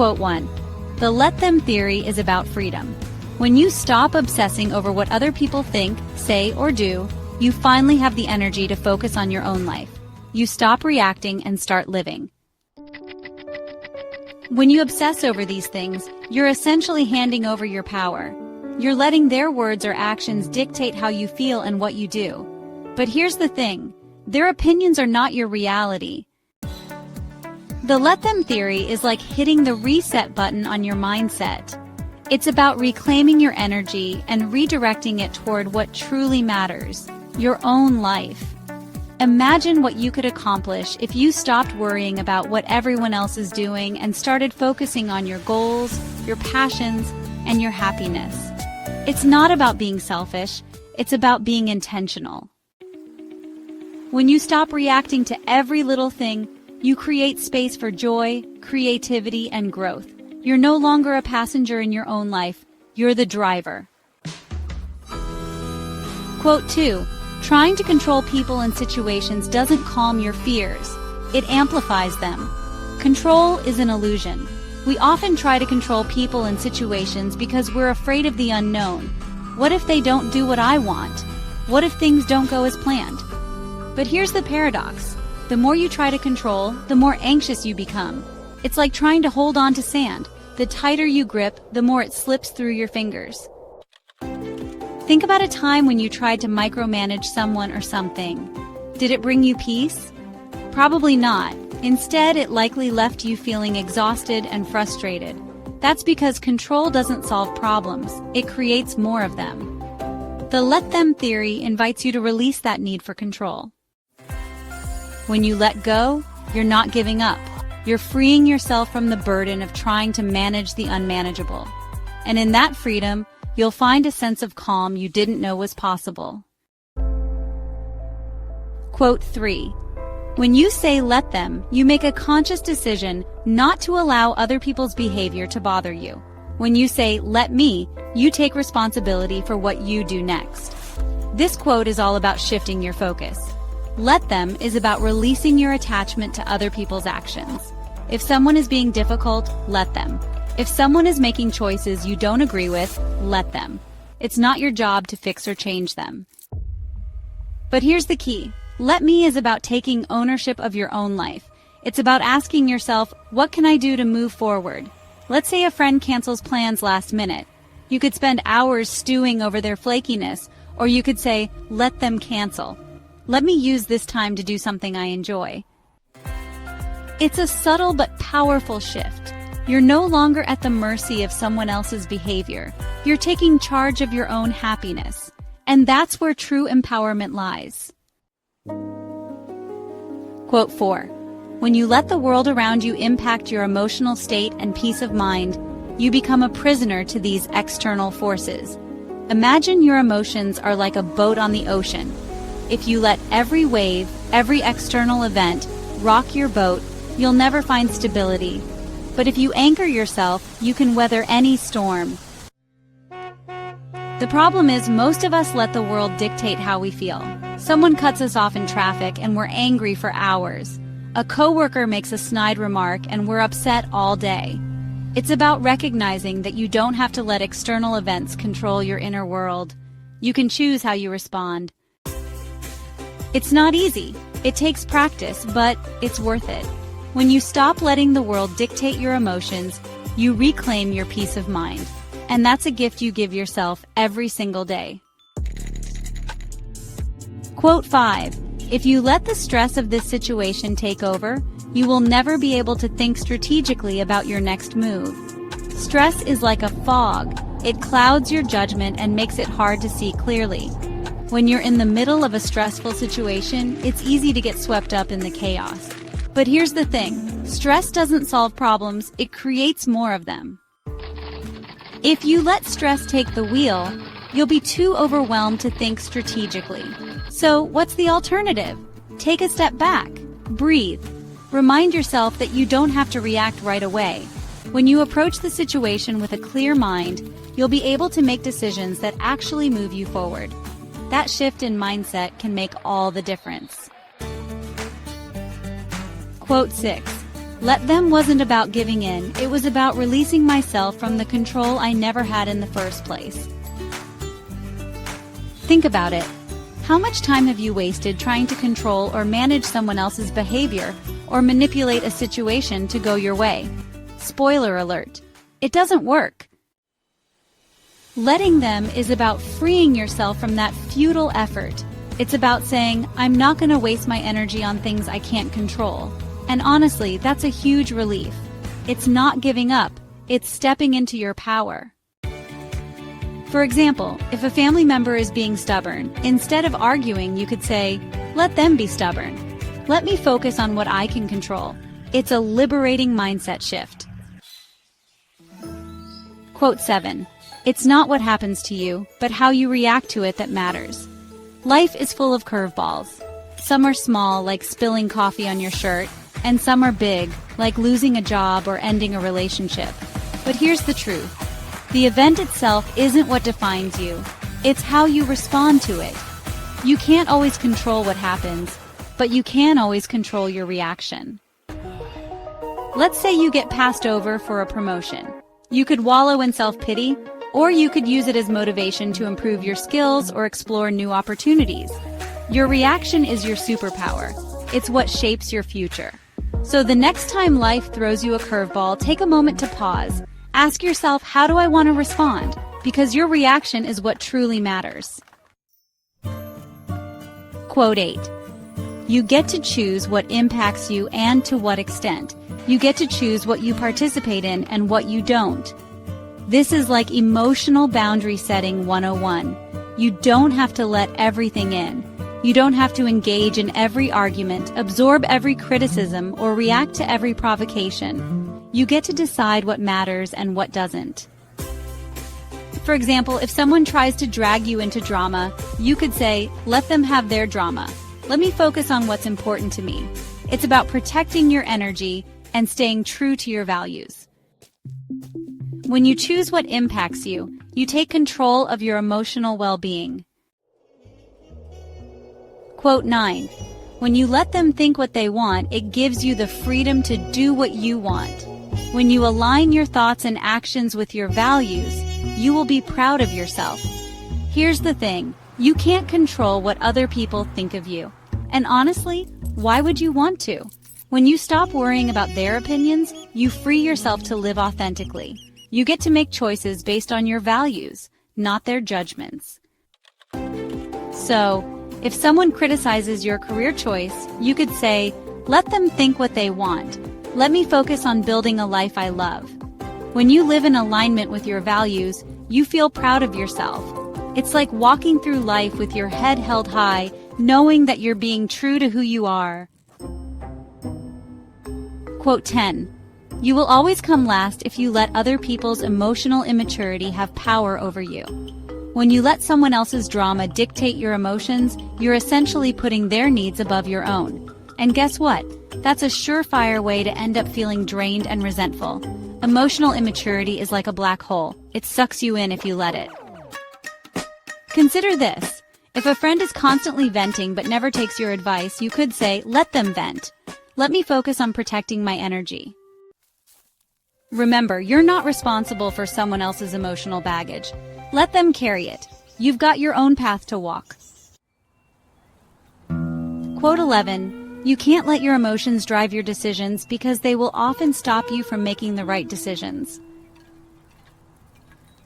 Quote 1. The let them theory is about freedom. When you stop obsessing over what other people think, say, or do, you finally have the energy to focus on your own life. You stop reacting and start living. When you obsess over these things, you're essentially handing over your power. You're letting their words or actions dictate how you feel and what you do. But here's the thing, their opinions are not your reality. The let them theory is like hitting the reset button on your mindset. It's about reclaiming your energy and redirecting it toward what truly matters, your own life. Imagine what you could accomplish if you stopped worrying about what everyone else is doing and started focusing on your goals, your passions, and your happiness. It's not about being selfish, it's about being intentional. When you stop reacting to every little thing, you create space for joy, creativity, and growth. You're no longer a passenger in your own life, you're the driver. Quote 2. Trying to control people and situations doesn't calm your fears, it amplifies them. Control is an illusion. We often try to control people and situations because we're afraid of the unknown. What if they don't do what I want? What if things don't go as planned? But here's the paradox. The more you try to control, the more anxious you become. It's like trying to hold on to sand. The tighter you grip, the more it slips through your fingers. Think about a time when you tried to micromanage someone or something. Did it bring you peace? Probably not. Instead, it likely left you feeling exhausted and frustrated. That's because control doesn't solve problems, it creates more of them. The let them theory invites you to release that need for control. When you let go, you're not giving up. You're freeing yourself from the burden of trying to manage the unmanageable. And in that freedom, you'll find a sense of calm you didn't know was possible. Quote 3. When you say let them, you make a conscious decision not to allow other people's behavior to bother you. When you say let me, you take responsibility for what you do next. This quote is all about shifting your focus. Let them is about releasing your attachment to other people's actions. If someone is being difficult, let them. If someone is making choices you don't agree with, let them. It's not your job to fix or change them. But here's the key. Let me is about taking ownership of your own life. It's about asking yourself, what can I do to move forward? Let's say a friend cancels plans last minute. You could spend hours stewing over their flakiness, or you could say, let them cancel. Let me use this time to do something I enjoy. It's a subtle but powerful shift. You're no longer at the mercy of someone else's behavior. You're taking charge of your own happiness. And that's where true empowerment lies. Quote 4. When you let the world around you impact your emotional state and peace of mind, you become a prisoner to these external forces. Imagine your emotions are like a boat on the ocean. If you let every wave, every external event, rock your boat, you'll never find stability. But if you anchor yourself, you can weather any storm. The problem is most of us let the world dictate how we feel. Someone cuts us off in traffic and we're angry for hours. A coworker makes a snide remark and we're upset all day. It's about recognizing that you don't have to let external events control your inner world. You can choose how you respond. It's not easy. It takes practice, but it's worth it. When you stop letting the world dictate your emotions, you reclaim your peace of mind. And that's a gift you give yourself every single day. Quote 5. If you let the stress of this situation take over, you will never be able to think strategically about your next move. Stress is like a fog. It clouds your judgment and makes it hard to see clearly. When you're in the middle of a stressful situation, it's easy to get swept up in the chaos. But here's the thing, stress doesn't solve problems, it creates more of them. If you let stress take the wheel, you'll be too overwhelmed to think strategically. So what's the alternative? Take a step back, breathe. Remind yourself that you don't have to react right away. When you approach the situation with a clear mind, you'll be able to make decisions that actually move you forward. That shift in mindset can make all the difference. Quote 6. Let them wasn't about giving in, it was about releasing myself from the control I never had in the first place. Think about it. How much time have you wasted trying to control or manage someone else's behavior or manipulate a situation to go your way? Spoiler alert, it doesn't work. Letting them is about freeing yourself from that futile effort. It's about saying, I'm not going to waste my energy on things I can't control. And honestly, that's a huge relief. It's not giving up, it's stepping into your power. For example, if a family member is being stubborn, instead of arguing, you could say, let them be stubborn. Let me focus on what I can control. It's a liberating mindset shift. Quote 7. It's not what happens to you, but how you react to it that matters. Life is full of curveballs. Some are small, like spilling coffee on your shirt, and some are big, like losing a job or ending a relationship. But here's the truth. The event itself isn't what defines you. It's how you respond to it. You can't always control what happens, but you can always control your reaction. Let's say you get passed over for a promotion. You could wallow in self-pity, or you could use it as motivation to improve your skills or explore new opportunities. Your reaction is your superpower. It's what shapes your future. So the next time life throws you a curveball, take a moment to pause. Ask yourself, how do I want to respond? Because your reaction is what truly matters. Quote 8. You get to choose what impacts you and to what extent. You get to choose what you participate in and what you don't. This is like emotional boundary setting 101. You don't have to let everything in. You don't have to engage in every argument, absorb every criticism, or react to every provocation. You get to decide what matters and what doesn't. For example, if someone tries to drag you into drama, you could say, let them have their drama. Let me focus on what's important to me. It's about protecting your energy and staying true to your values. When you choose what impacts you, you take control of your emotional well-being. Quote 9. When you let them think what they want, it gives you the freedom to do what you want. When you align your thoughts and actions with your values, you will be proud of yourself. Here's the thing, you can't control what other people think of you. And honestly, why would you want to? When you stop worrying about their opinions, you free yourself to live authentically. You get to make choices based on your values, not their judgments. So, if someone criticizes your career choice, you could say, let them think what they want. Let me focus on building a life I love. When you live in alignment with your values, you feel proud of yourself. It's like walking through life with your head held high, knowing that you're being true to who you are. Quote 10. You will always come last if you let other people's emotional immaturity have power over you. When you let someone else's drama dictate your emotions, you're essentially putting their needs above your own. And guess what? That's a surefire way to end up feeling drained and resentful. Emotional immaturity is like a black hole. It sucks you in if you let it. Consider this. If a friend is constantly venting but never takes your advice, you could say, let them vent. Let me focus on protecting my energy. Remember, you're not responsible for someone else's emotional baggage. Let them carry it. You've got your own path to walk. Quote 11. You can't let your emotions drive your decisions because they will often stop you from making the right decisions.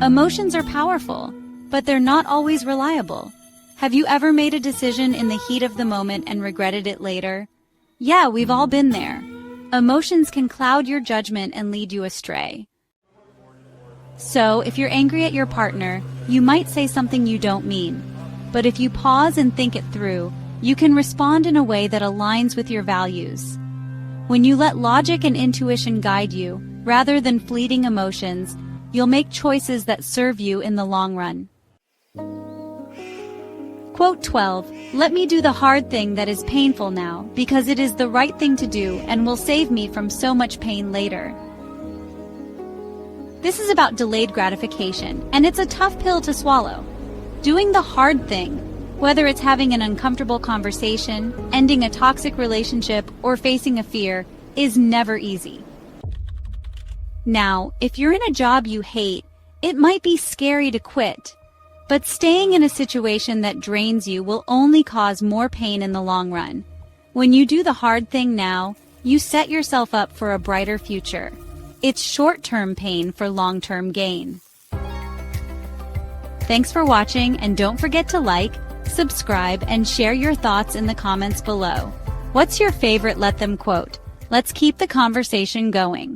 Emotions are powerful, but they're not always reliable. Have you ever made a decision in the heat of the moment and regretted it later? Yeah, we've all been there. Emotions can cloud your judgment and lead you astray. So, if you're angry at your partner, you might say something you don't mean. But if you pause and think it through, you can respond in a way that aligns with your values. When you let logic and intuition guide you, rather than fleeting emotions, you'll make choices that serve you in the long run. Quote 12. Let me do the hard thing that is painful now, because it is the right thing to do and will save me from so much pain later. This is about delayed gratification, and it's a tough pill to swallow. Doing the hard thing, whether it's having an uncomfortable conversation, ending a toxic relationship, or facing a fear, is never easy. Now, if you're in a job you hate, it might be scary to quit. But staying in a situation that drains you will only cause more pain in the long run. When you do the hard thing now, you set yourself up for a brighter future. It's short-term pain for long-term gain. Thanks for watching, and don't forget to like, subscribe, and share your thoughts in the comments below. What's your favorite Let Them quote? Let's keep the conversation going.